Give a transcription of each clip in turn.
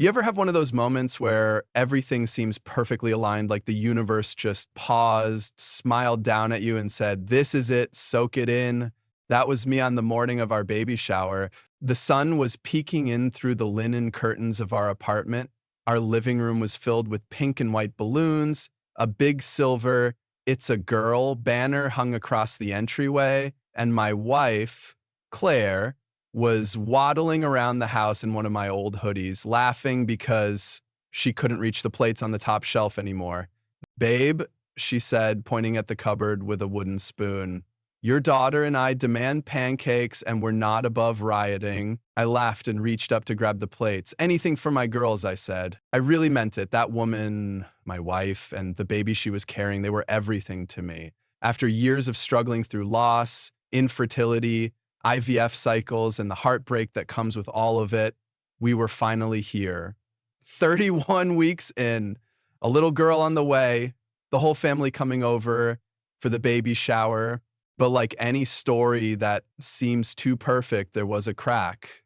You ever have one of those moments where everything seems perfectly aligned, like the universe just paused, smiled down at you, and said, "This is it, soak it in"? That was me on the morning of our baby shower. The sun was peeking in through the linen curtains of our apartment. Our living room was filled with pink and white balloons. A big silver "It's a girl" banner hung across the entryway, and my wife, Claire, was waddling around the house in one of my old hoodies, laughing because she couldn't reach the plates on the top shelf anymore. "Babe," she said, pointing at the cupboard with a wooden spoon, "your daughter and I demand pancakes and we're not above rioting." I laughed and reached up to grab the plates. "Anything for my girls," I said. I really meant it. That woman, my wife, and the baby she was carrying, they were everything to me. After years of struggling through loss, infertility, IVF cycles, and the heartbreak that comes with all of it, we were finally here. 31 weeks in, a little girl on the way, the whole family coming over for the baby shower. But like any story that seems too perfect, there was a crack.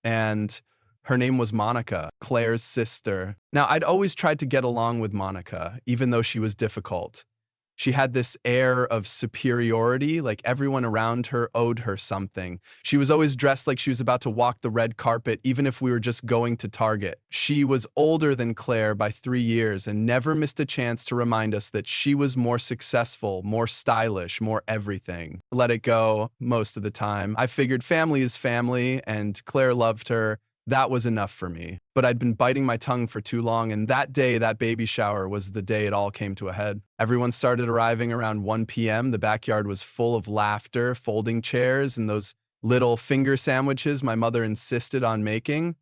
And her name was Monica, Claire's sister. Now, I'd always tried to get along with Monica, even though she was difficult. She had this air of superiority, like everyone around her owed her something. She was always dressed like she was about to walk the red carpet, even if we were just going to Target. She was older than Claire by 3 years and never missed a chance to remind us that she was more successful, more stylish, more everything. Let it go most of the time. I figured family is family, and Claire loved her. That was enough for me. But I'd been biting my tongue for too long, and that day, that baby shower, was the day it all came to a head. Everyone started arriving around 1 p.m. The backyard was full of laughter, folding chairs, and those little finger sandwiches my mother insisted on making.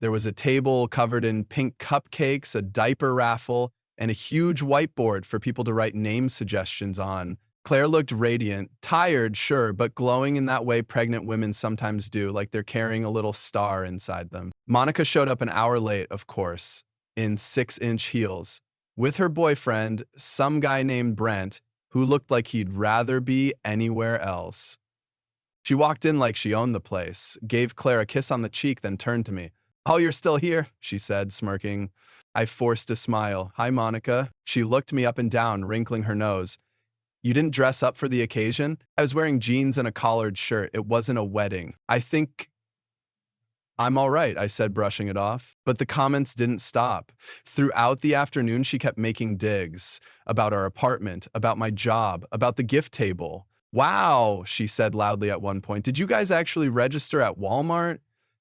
There was a table covered in pink cupcakes, a diaper raffle, and a huge whiteboard for people to write name suggestions on. Claire looked radiant, tired, sure, but glowing in that way pregnant women sometimes do, like they're carrying a little star inside them. Monica showed up an hour late, of course, in 6-inch heels, with her boyfriend, some guy named Brent, who looked like he'd rather be anywhere else. She walked in like she owned the place, gave Claire a kiss on the cheek, then turned to me. "Oh, you're still here," she said, smirking. I forced a smile. "Hi, Monica." She looked me up and down, wrinkling her nose. "You didn't dress up for the occasion?" I was wearing jeans and a collared shirt. It wasn't a wedding. "I think I'm all right," I said, brushing it off. But the comments didn't stop. Throughout the afternoon, she kept making digs about our apartment, about my job, about the gift table. "Wow," she said loudly at one point. "Did you guys actually register at Walmart?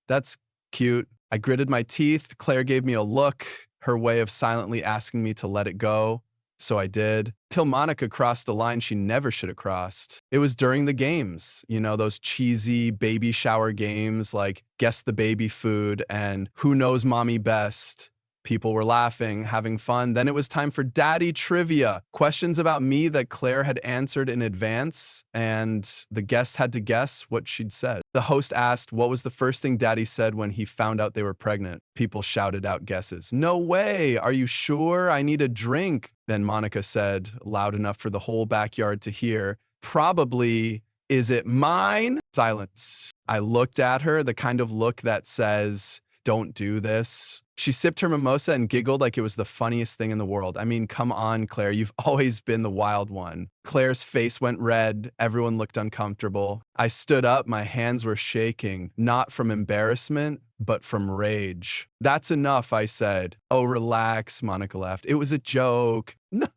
That's cute." I gritted my teeth. Claire gave me a look, her way of silently asking me to let it go. So I did. Till Monica crossed a line she never should have crossed. It was during the games, those cheesy baby shower games like Guess the Baby Food and Who Knows Mommy Best. People were laughing, having fun. Then it was time for Daddy Trivia, questions about me that Claire had answered in advance, and the guest had to guess what she'd said. The host asked, what was the first thing Daddy said when he found out they were pregnant? People shouted out guesses. "No way! Are you sure? I need a drink." Then Monica said, loud enough for the whole backyard to hear, "Probably, is it mine?" Silence. I looked at her, the kind of look that says, "Don't do this." She sipped her mimosa and giggled like it was the funniest thing in the world. "I mean, come on, Claire, you've always been the wild one." Claire's face went red. Everyone looked uncomfortable. I stood up. My hands were shaking, not from embarrassment, but from rage. "That's enough," I said. "Oh, relax," Monica laughed. "It was a joke." No,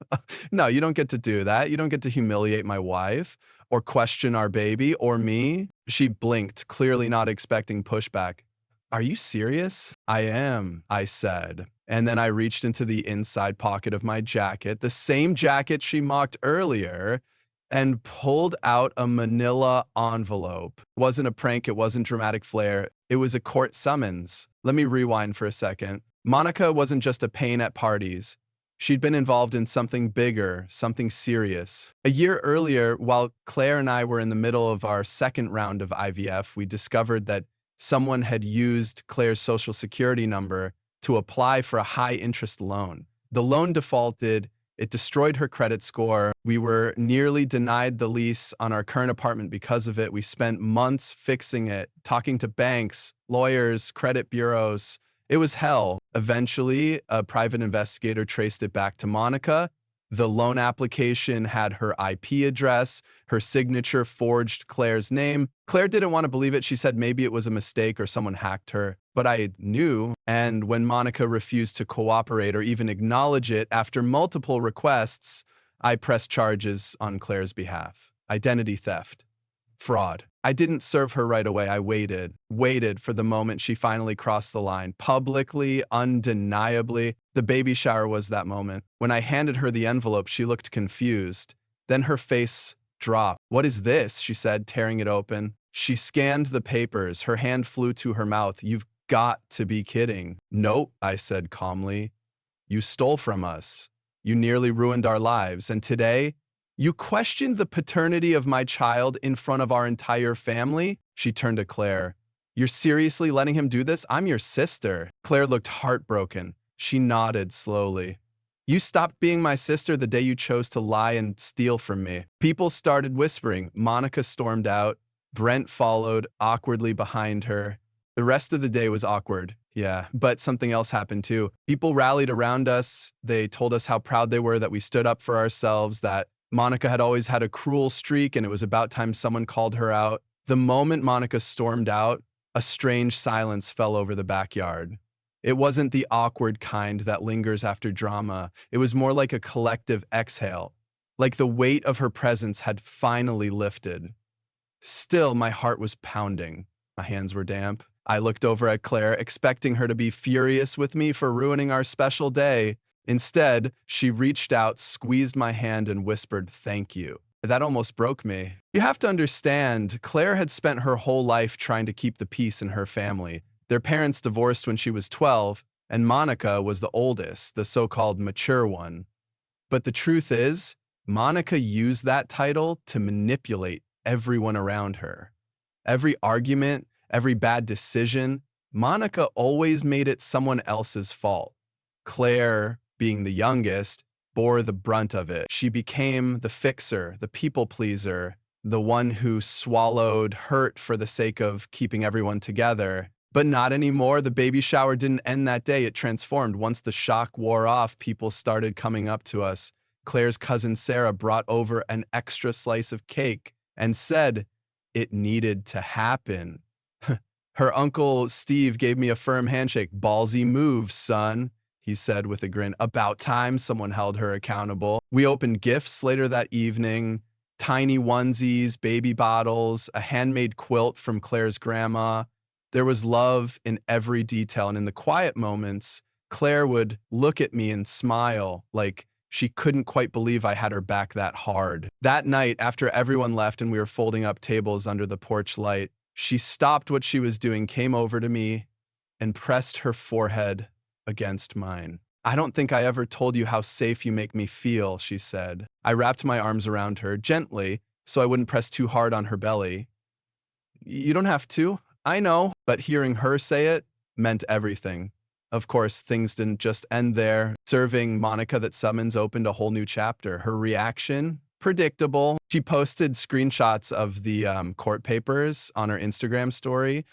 no, you don't get to do that. You don't get to humiliate my wife or question our baby or me. She blinked, clearly not expecting pushback. "Are you serious?" "I am," I said. And then I reached into the inside pocket of my jacket, the same jacket she mocked earlier, and pulled out a manila envelope. It wasn't a prank. It wasn't dramatic flair. It was a court summons. Let me rewind for a second. Monica wasn't just a pain at parties. She'd been involved in something bigger, something serious. A year earlier, while Claire and I were in the middle of our second round of IVF, we discovered that someone had used Claire's social security number to apply for a high-interest loan. The loan defaulted. It destroyed her credit score. We were nearly denied the lease on our current apartment because of it. We spent months fixing it, talking to banks, lawyers, credit bureaus, It was hell. Eventually, a private investigator traced it back to Monica. The loan application had her IP address, her signature forged Claire's name. Claire didn't want to believe it. She said maybe it was a mistake or someone hacked her. But I knew, and when Monica refused to cooperate or even acknowledge it after multiple requests, I pressed charges on Claire's behalf. Identity theft. Fraud. I didn't serve her right away. I waited for the moment she finally crossed the line. Publicly, undeniably, the baby shower was that moment. When I handed her the envelope, she looked confused. Then her face dropped. "What is this?" she said, tearing it open. She scanned the papers. Her hand flew to her mouth. "You've got to be kidding." "Nope," I said calmly. "You stole from us. You nearly ruined our lives. And today, you questioned the paternity of my child in front of our entire family?" She turned to Claire. "You're seriously letting him do this? I'm your sister." Claire looked heartbroken. She nodded slowly. "You stopped being my sister the day you chose to lie and steal from me." People started whispering. Monica stormed out. Brent followed, awkwardly behind her. The rest of the day was awkward. Yeah, but something else happened too. People rallied around us. They told us how proud they were that we stood up for ourselves, that Monica had always had a cruel streak and it was about time someone called her out. The moment Monica stormed out, a strange silence fell over the backyard. It wasn't the awkward kind that lingers after drama. It was more like a collective exhale, like the weight of her presence had finally lifted. Still, my heart was pounding. My hands were damp. I looked over at Claire, expecting her to be furious with me for ruining our special day. Instead, she reached out, squeezed my hand, and whispered, "Thank you." That almost broke me. You have to understand, Claire had spent her whole life trying to keep the peace in her family. Their parents divorced when she was 12, and Monica was the oldest, the so-called mature one. But the truth is, Monica used that title to manipulate everyone around her. Every argument, every bad decision, Monica always made it someone else's fault. Claire, being the youngest, bore the brunt of it. She became the fixer, the people pleaser, the one who swallowed hurt for the sake of keeping everyone together. But not anymore. The baby shower didn't end that day. It transformed. Once the shock wore off, people started coming up to us. Claire's cousin Sarah brought over an extra slice of cake and said it needed to happen. Her uncle Steve gave me a firm handshake. "Ballsy move, son," he said with a grin. About time someone held her accountable. We opened gifts later that evening. Tiny onesies, baby bottles, a handmade quilt from Claire's grandma. There was love in every detail, and in the quiet moments, Claire would look at me and smile like she couldn't quite believe I had her back that hard. That night, after everyone left and we were folding up tables under the porch light, she stopped what she was doing, came over to me, and pressed her forehead against mine. "I don't think I ever told you how safe you make me feel," she said. I wrapped my arms around her gently so I wouldn't press too hard on her belly. "You don't have to. I know." But hearing her say it meant everything. Of course, things didn't just end there. Serving Monica that summons opened a whole new chapter. Her reaction? Predictable. She posted screenshots of the court papers on her Instagram story,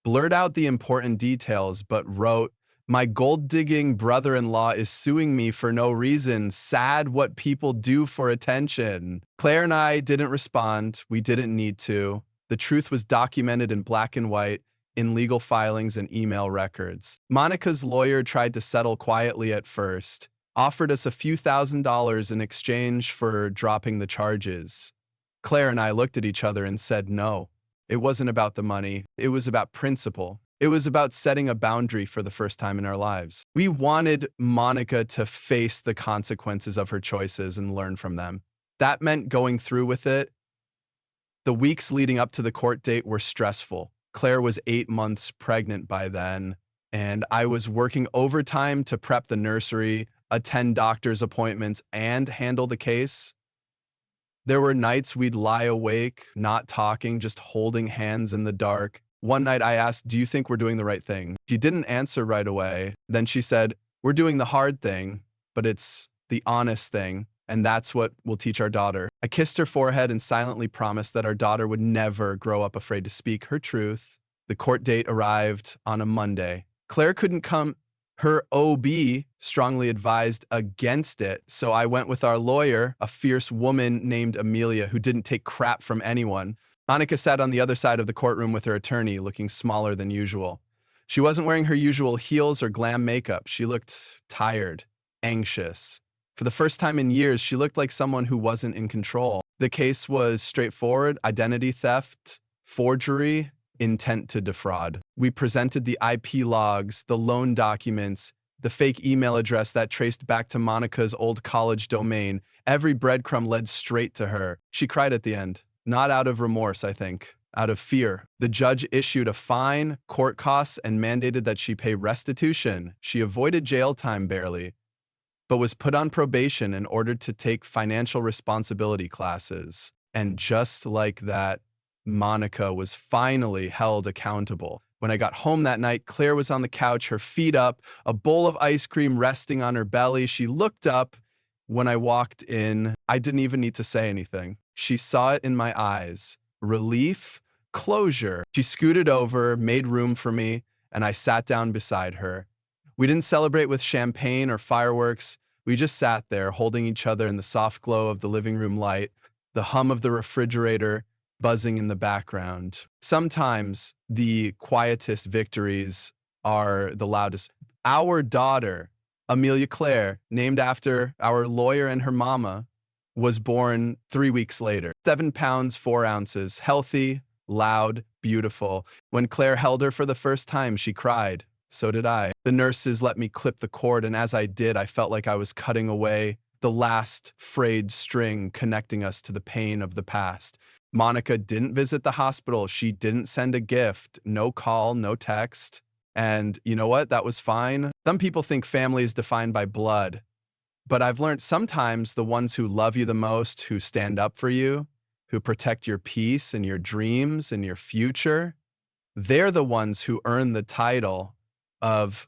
blurred out the important details, but wrote, "My gold-digging brother-in-law is suing me for no reason. Sad what people do for attention." Claire and I didn't respond. We didn't need to. The truth was documented in black and white, in legal filings and email records. Monica's lawyer tried to settle quietly at first, offered us a few $1,000s in exchange for dropping the charges. Claire and I looked at each other and said no. It wasn't about the money. It was about principle. It was about setting a boundary for the first time in our lives. We wanted Monica to face the consequences of her choices and learn from them. That meant going through with it. The weeks leading up to the court date were stressful. Claire was 8 months pregnant by then, and I was working overtime to prep the nursery, attend doctor's appointments, and handle the case. There were nights we'd lie awake, not talking, just holding hands in the dark. One night I asked, "Do you think we're doing the right thing?" She didn't answer right away. Then she said, "We're doing the hard thing, but it's the honest thing, and that's what we'll teach our daughter." I kissed her forehead and silently promised that our daughter would never grow up afraid to speak her truth. The court date arrived on a Monday. Claire couldn't come. Her OB strongly advised against it, so I went with our lawyer, a fierce woman named Amelia who didn't take crap from anyone. Monica sat on the other side of the courtroom with her attorney, looking smaller than usual. She wasn't wearing her usual heels or glam makeup. She looked tired, anxious. For the first time in years, she looked like someone who wasn't in control. The case was straightforward: identity theft, forgery, intent to defraud. We presented the IP logs, the loan documents, the fake email address that traced back to Monica's old college domain. Every breadcrumb led straight to her. She cried at the end, not out of remorse, I think, out of fear. The judge issued a fine, court costs, and mandated that she pay restitution. She avoided jail time barely, but was put on probation and ordered to take financial responsibility classes. And just like that, Monica was finally held accountable. When I got home that night, Claire was on the couch, her feet up, a bowl of ice cream resting on her belly. She looked up. When I walked in, I didn't even need to say anything. She saw it in my eyes. Relief, closure. She scooted over, made room for me, and I sat down beside her. We didn't celebrate with champagne or fireworks. We just sat there, holding each other in the soft glow of the living room light, the hum of the refrigerator buzzing in the background. Sometimes the quietest victories are the loudest. Our daughter, Amelia Claire, named after our lawyer and her mama, was born 3 weeks later. 7 pounds, 4 ounces, healthy, loud, beautiful. When Claire held her for the first time, she cried. So did I. The nurses let me clip the cord, and as I did, I felt like I was cutting away the last frayed string connecting us to the pain of the past. Monica didn't visit the hospital. She didn't send a gift. No call, no text. And you know what? That was fine. Some people think family is defined by blood, but I've learned sometimes the ones who love you the most, who stand up for you, who protect your peace and your dreams and your future, they're the ones who earn the title of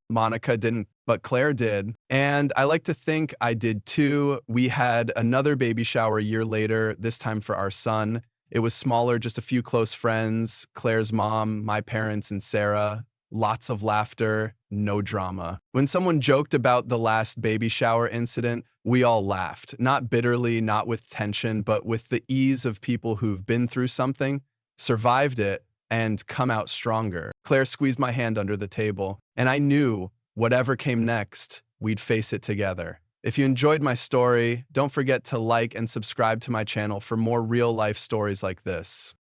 Monica didn't, but Claire did. And I like to think I did too. We had another baby shower a year later, this time for our son. It was smaller, just a few close friends, Claire's mom, my parents, and Sarah. Lots of laughter, no drama. When someone joked about the last baby shower incident, we all laughed. Not bitterly, not with tension, but with the ease of people who've been through something, survived it, and come out stronger. Claire squeezed my hand under the table, and I knew whatever came next, we'd face it together. If you enjoyed my story, don't forget to like and subscribe to my channel for more real-life stories like this.